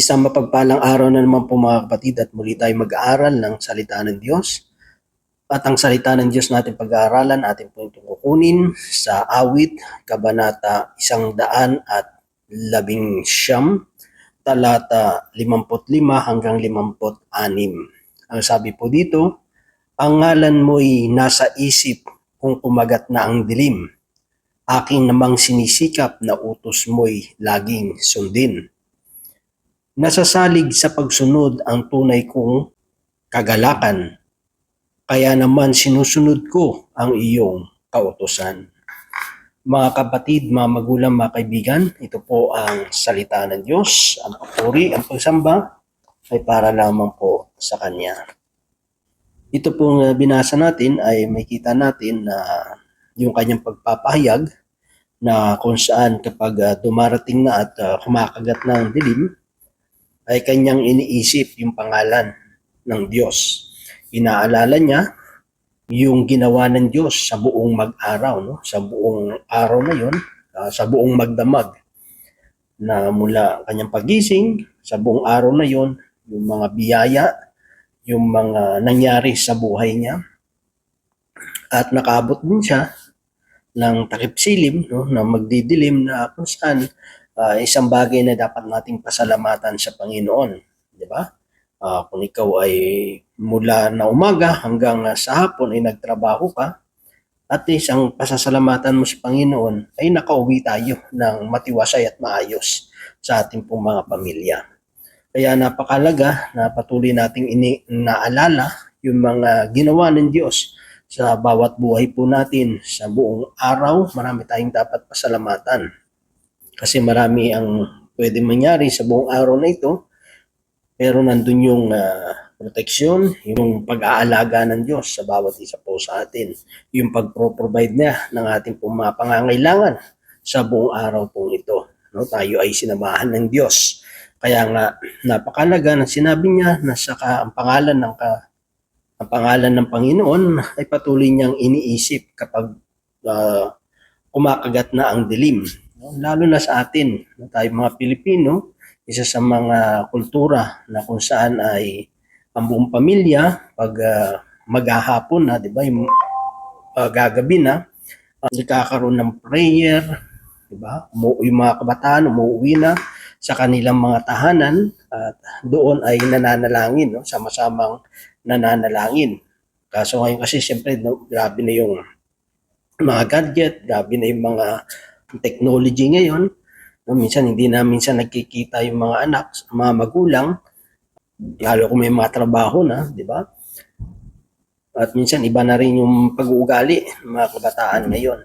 Isang mapagpalang araw na naman po mga kapatid at muli tayo mag-aaral ng salita ng Diyos. At ang salita ng Diyos natin pag-aaralan, atin po itong kukunin sa Awit, Kabanata 119, talata 55 hanggang 56. Ang sabi po dito, ang ngalan mo'y nasa isip kung kumagat na ang dilim. Aking namang sinisikap na utos mo'y laging sundin. Nasasalig sa pagsunod ang tunay kong kagalakan, kaya naman sinusunod ko ang iyong kautusan. Mga kapatid, mga magulang, mga kaibigan, ito po ang salita ng Diyos. Ang papuri, ang pagsamba ay para lamang po sa Kanya. Ito pong binasa natin ay makita natin na yung kanyang pagpapahayag na kung saan kapag dumarating na at kumakagat na ang dilim, ay kanyang iniisip yung pangalan ng Diyos. Inaalala niya yung ginawa ng Diyos sa buong mag-araw, no? Sa buong araw na yun, sa buong magdamag, na mula kanyang pagising, sa buong araw na yun, yung mga biyaya, yung mga nangyari sa buhay niya, at nakaabot din siya ng takip silim, no? Na magdidilim na kung saan isang bagay na dapat nating pasalamatan sa Panginoon, di ba? Kung ikaw ay mula na umaga hanggang sa hapon ay nagtrabaho ka, at isang pasasalamatan mo sa Panginoon ay nakauwi tayo ng matiwasay at maayos sa ating pong mga pamilya. Kaya napakalaga na patuloy nating inaalala yung mga ginawa ng Diyos sa bawat buhay po natin sa buong araw. Marami tayong dapat pasalamatan. Kasi marami ang pwede mangyari sa buong araw na ito, pero nandun yung proteksyon, yung pag-aalaga ng Diyos sa bawat isa po sa atin, yung pag-provide niya ng ating pong mga pangangailangan sa buong araw po ito. No? Tayo ay sinamahan ng Diyos. Kaya nga, napakalaga na sinabi niya na ang pangalan ng Panginoon ay patuloy niyang iniisip kapag kumakagat na ang dilim. Lalo na sa atin, tayo mga Pilipino, isa sa mga kultura na kung saan ay ang buong pamilya, pag maghahapon na, di ba, yung gagabi na, nagkakaroon ng prayer, di ba? Yung mga kabataan umuwi na sa kanilang mga tahanan at doon ay nananalangin, no? Sama-samang nananalangin. Kaso ngayon kasi siyempre, no, grabe na yung mga gadget, grabe na yung mga technology ngayon. No, minsan hindi na nagkikita yung mga anak, mga magulang, lalo kung may mga trabaho na, di ba? At minsan iba na rin yung pag-uugali ng mga kabataan ngayon.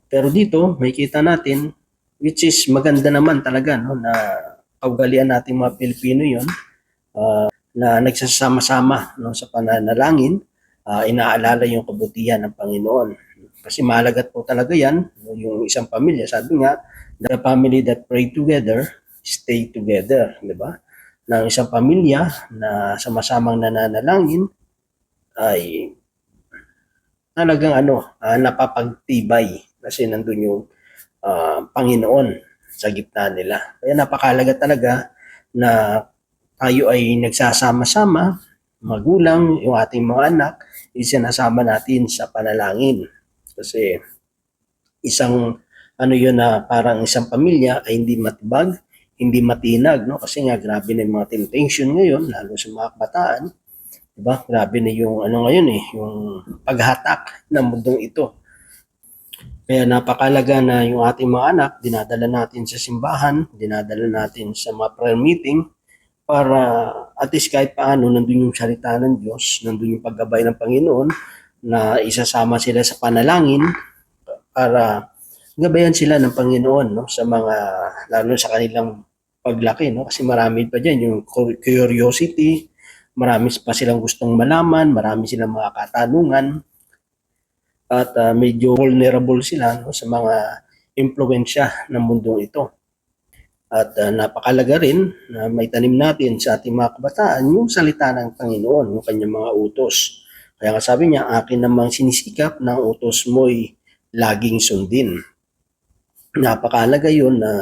Pero dito, may kita natin, which is maganda naman talaga, no, na kaugalian natin mga Pilipino yon, na nagsasama-sama, no, sa pananalangin, inaalala yung kabutihan ng Panginoon. Kasi mahalagat po talaga yan, yung isang pamilya. Sabi nga, the family that pray together, stay together, di ba? Ng isang pamilya na sama-samang nananalangin ay talagang napapagtibay kasi nandun yung Panginoon sa gitna nila. Kaya napakahalaga talaga na tayo ay nagsasama-sama, magulang, yung ating mga anak, isinasama natin sa panalangin. Kasi isang yun na parang isang pamilya ay hindi matibag, hindi matinag, no? Kasi nga grabe na yung mga temptation ngayon, lalo sa mga kabataan. Diba? Grabe na yung ngayon yung paghatak ng mundong ito. Kaya napakalaga na yung ating mga anak, dinadala natin sa simbahan, dinadala natin sa mga prayer meeting, para at least kahit paano nandun yung salita ng Diyos, nandun yung paggabay ng Panginoon, na isasama sila sa panalangin para gabayan sila ng Panginoon, no, sa mga, lalo sa kanilang paglaki, no, kasi marami pa dyan yung curiosity, marami pa silang gustong malaman, marami silang mga katanungan, at medyo vulnerable sila, no, sa mga impluwensya ng mundong ito. At napakalaga rin na may tanim natin sa ating mga kabataan yung salita ng Panginoon, yung kanyang mga utos. Kaya nga sabi niya, akin namang sinisikap ng utos mo'y laging sundin. Napakahalaga yun na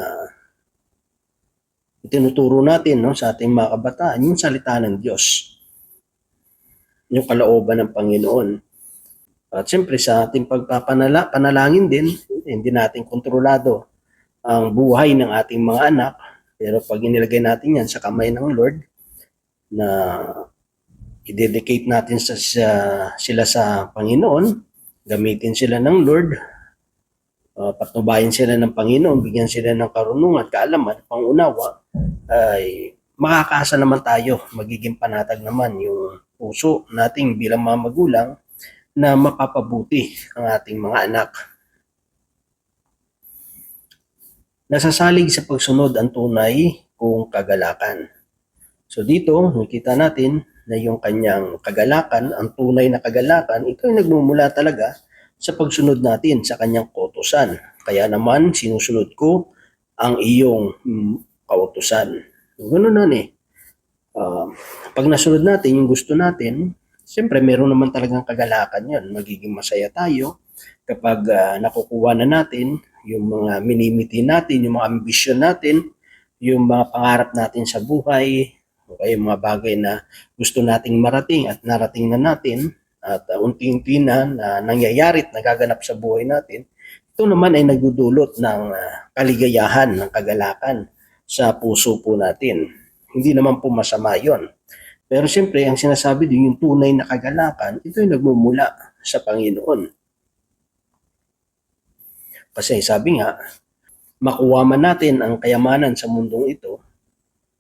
itinuturo natin, no, sa ating mga kabataan yung salita ng Diyos, yung kalooban ng Panginoon. At siyempre sa ating panalangin din, hindi natin kontrolado ang buhay ng ating mga anak. Pero pag inilagay natin yan sa kamay ng Lord, na i-dedicate natin sila sa Panginoon, gamitin sila ng Lord, patnubayan sila ng Panginoon, bigyan sila ng karunungan, kaalaman, pangunawa, ay makakaasa naman tayo, magiging panatag naman yung puso nating bilang mga magulang na mapapabuti ang ating mga anak. Nasasalig sa pagsunod ang tunay kung kagalakan. So dito, nakita natin na yung kanyang kagalakan, ang tunay na kagalakan, ito ay nagmumula talaga sa pagsunod natin sa kanyang kautusan. Kaya naman, sinusunod ko ang iyong kautusan. Ganoon na eh. Pag nasunod natin yung gusto natin, siyempre meron naman talagang kagalakan yun. Magiging masaya tayo kapag nakukuha na natin yung mga minimiti natin, yung mga ambisyon natin, yung mga pangarap natin sa buhay, o yung mga bagay na gusto nating marating at narating na natin, at unti-unti na nangyayari at nagaganap sa buhay natin. Ito naman ay nagdudulot ng kaligayahan, ng kagalakan sa puso po natin. Hindi naman po masama yon. Pero siyempre, ang sinasabi din, yung tunay na kagalakan, ito ay nagmumula sa Panginoon. Kasi sabi nga, makuha man natin ang kayamanan sa mundong ito,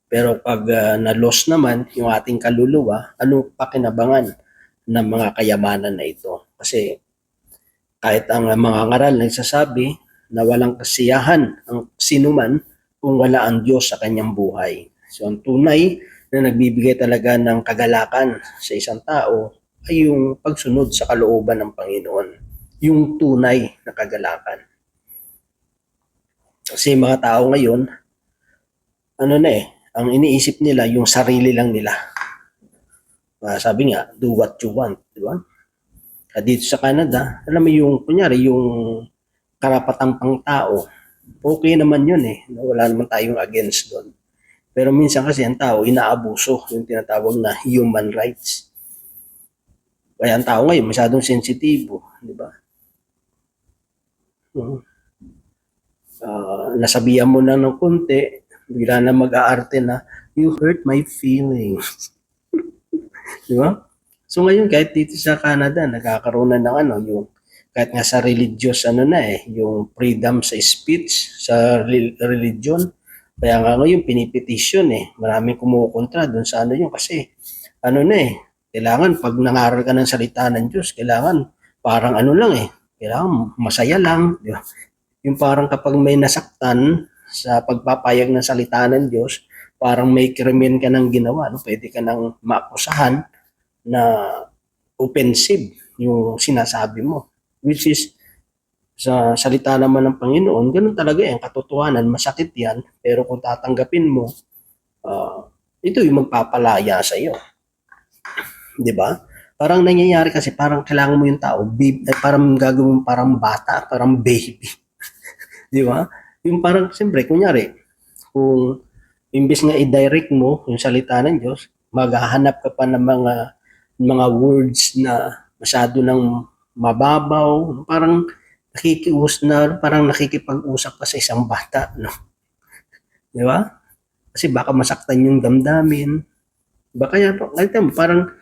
pero pag na-loss naman yung ating kaluluwa, ano pakinabangan ng mga kayamanan na ito? Kasi kahit ang mga ngaral nagsasabi na walang kasiyahan ang sinuman kung wala ang Diyos sa kanyang buhay. So ang tunay na nagbibigay talaga ng kagalakan sa isang tao ay yung pagsunod sa kalooban ng Panginoon. Yung tunay na kagalakan. Kasi mga tao ngayon, ang iniisip nila yung sarili lang nila. Sabi nga, do what you want, di ba? Dito sa Canada, alam mo yung, kunyari, yung karapatang pangtao, okay naman yun eh. Wala naman tayong against doon. Pero minsan kasi ang tao, inaabuso yung tinatawag na human rights. Kaya ang tao ngayon, masyadong sensitibo, di ba? Nasabihan mo na ng konti, bigla na mag-aarte na, you hurt my feelings. Di ba? So ngayon, kahit dito sa Canada, nagkakaroon na ng yung, kahit nga sa religious, yung freedom sa speech, sa religion. Kaya nga ngayon, pinipetition Maraming kumukontra doon sa yun. Kasi, kailangan pag nangaral ka ng salita ng Diyos, kailangan parang kailangan masaya lang. Di ba? Yung parang kapag may nasaktan sa pagpapayag ng salita ng Diyos, parang may krimen ka ng ginawa, pwede ka nang maakusahan na offensive yung sinasabi mo. Which is, sa salita naman ng Panginoon, ganun talaga yung katotohanan, masakit yan, pero kung tatanggapin mo, ito yung magpapalaya sa iyo. Di ba? Parang nangyayari kasi, parang kailangan mo yung tao, parang gagawin parang bata, parang baby. Di ba? Yung parang, siyempre, kunyari, kung imbes nga i-direct mo yung salita ng Diyos, maghahanap ka pa ng mga words na masyado ng mababaw, parang parang nakikipag-usap ka sa isang bata, no? Di ba? Kasi baka masaktan yung damdamin. Kaya parang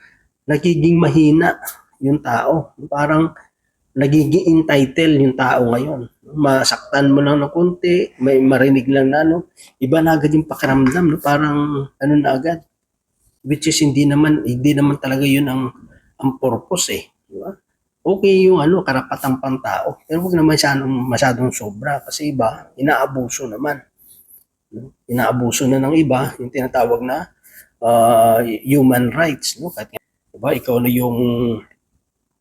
nagiging mahina yung tao. Parang nagiging entitled yung tao ngayon. Masaktan mo lang ng konti, may marinig lang na, iba na agad yung pakiramdam, parang na agad. Which is hindi naman talaga yun ang purpose di ba? Okay yung karapatang pantao, pero wag naman masyadong sobra kasi iba inaabuso naman. Inaabuso na ng iba yung tinatawag na human rights, Kahit diba, ikaw na yung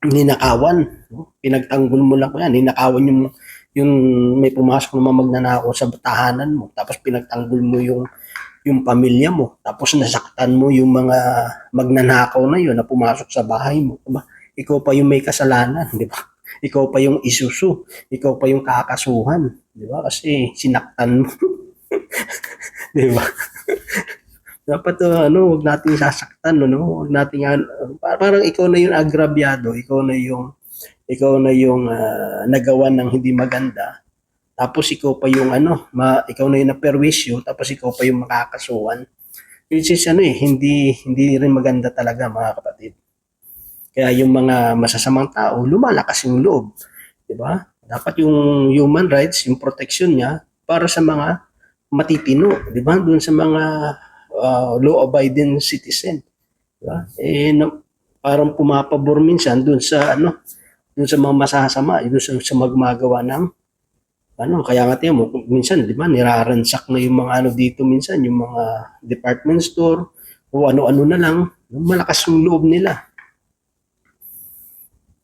ninakawan, pinagtanggol mo lang yan, ninakawan yung may pumasok naman magnanakaw sa tahanan mo, tapos pinagtanggol mo yung pamilya mo, tapos nasaktan mo yung mga magnanakaw na yun na pumasok sa bahay mo, diba? Ikaw pa yung may kasalanan, di ba? Ikaw pa yung isusu, ikaw pa yung kakasuhan, di ba? Kasi sinaktan mo. Di ba? Dapat wag nating sasaktan, wag nating parang ikaw na yung agrabyado, ikaw na yung nagawa ng hindi maganda. Tapos ikaw pa yung ikaw na yung naperwisyo, tapos ikaw pa yung makakasuhan. Which is hindi rin maganda talaga mga kapatid. Kaya yung mga masasamang tao, lumalakas yung loob, 'di ba? Dapat yung human rights, yung protection niya para sa mga matitino, 'di ba? Doon sa mga law-abiding citizen, 'di ba? Parang pumapabor minsan doon sa mga masasama, doon sa magmagawa ng kaya nga tiyan mo, minsan, di ba, niraransak na yung mga dito minsan, yung mga department store, o ano-ano na lang, malakas yung loob nila.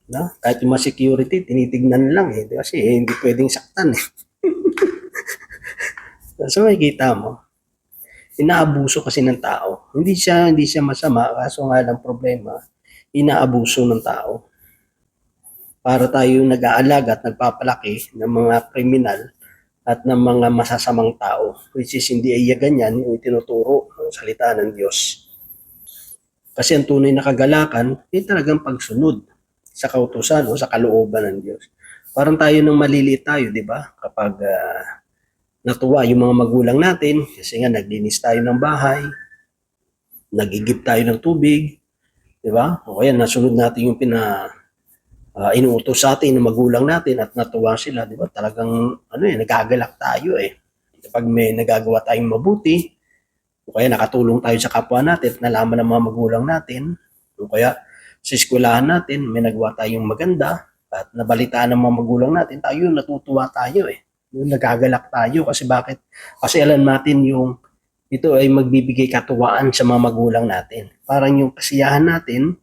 No? Kahit yung mga security, tinitignan lang kasi hindi pwedeng saktan So makikita mo, inaabuso kasi ng tao. Hindi siya masama, kaso nga lang problema, inaabuso ng tao. Para tayo nag-aalaga at nagpapalaki ng mga kriminal at ng mga masasamang tao, which is hindi ay ganyan yung itinuturo ng salita ng Diyos. Kasi ang tunay na kagalakan ay talagang pagsunod sa kautusan o sa kalooban ng Diyos. Parang tayo nang maliliit tayo, di ba? Kapag natuwa yung mga magulang natin, kasi nga naglinis tayo ng bahay, nagigib tayo ng tubig, di ba? O kaya nasunod natin yung inuutos sa atin ng magulang natin at natuwa sila, di ba? Talagang nagagalak tayo Kapag may nagagawa tayong mabuti, o kaya nakatulong tayo sa kapwa natin at nalaman ng mga magulang natin, o kaya sa eskwelahan natin may nagawa tayong maganda at nabalitaan ng mga magulang natin, tayo natutuwa tayo Yung nagagalak tayo kasi bakit? Kasi alam natin ito ay magbibigay katuwaan sa mga magulang natin. Parang yung kasiyahan natin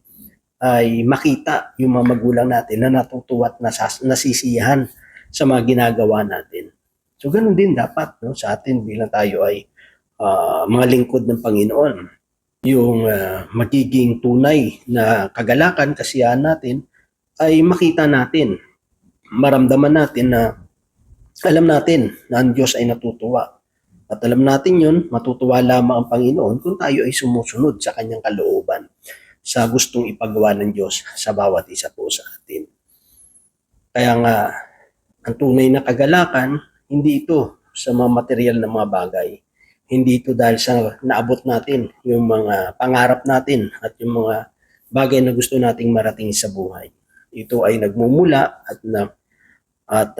ay makita yung mga magulang natin na natutuwa at nasisiyahan sa mga ginagawa natin. So ganun din dapat sa atin bilang tayo ay mga lingkod ng Panginoon. Yung magiging tunay na kagalakan, kasiyahan natin ay makita natin, maramdaman natin na alam natin na ang Diyos ay natutuwa. At alam natin yun, matutuwa lamang ang Panginoon kung tayo ay sumusunod sa kanyang kalooban, sa gustong ipagawa ng Diyos sa bawat isa po sa atin. Kaya nga, ang tunay na kagalakan, hindi ito sa mga material na mga bagay. Hindi ito dahil sa naabot natin yung mga pangarap natin at yung mga bagay na gusto nating marating sa buhay. Ito ay nagmumula at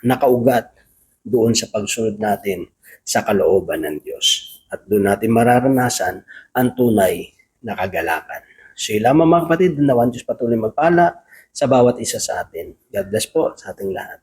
nakaugat doon sa pagsunod natin sa kalooban ng Diyos. At doon natin mararanasan ang tunay na kagalakan. So yun lamang mga kapatid, nawan Diyos patuloy magpala sa bawat isa sa atin. God bless po sa ating lahat.